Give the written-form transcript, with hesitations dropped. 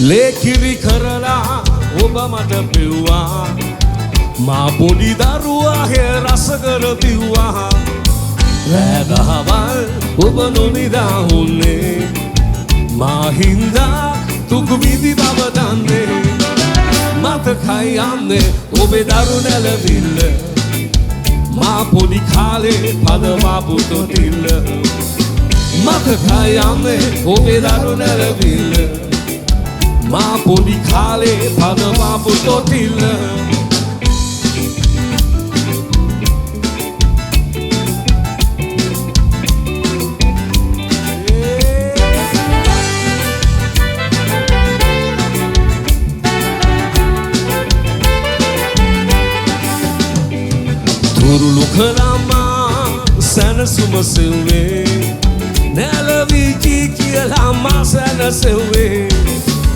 ලේකිරි කරලා ඔබ මට පිව්වා මා පොඩි දරුවා හේ රස කර පිව්වා රැගහවල් ඔබ නොනිදා හුන්නේ මා හින්දා දුක් විඳි බව දන්නේ මතකයි යන්නේ ඔබේ දරු නැලවිල්ල මා පොඩි කාලේ පදවාපු තොටිල්ල මතකයි යන්නේ ඔබේ දරු නැලවිල්ල මා පොඩි කාලේ පදවාපු තොටිල්ල තුරුළු කළාමා සැනසුම සෙව්වේ නැලවිචි කියලා මා සැනසෙව්වේ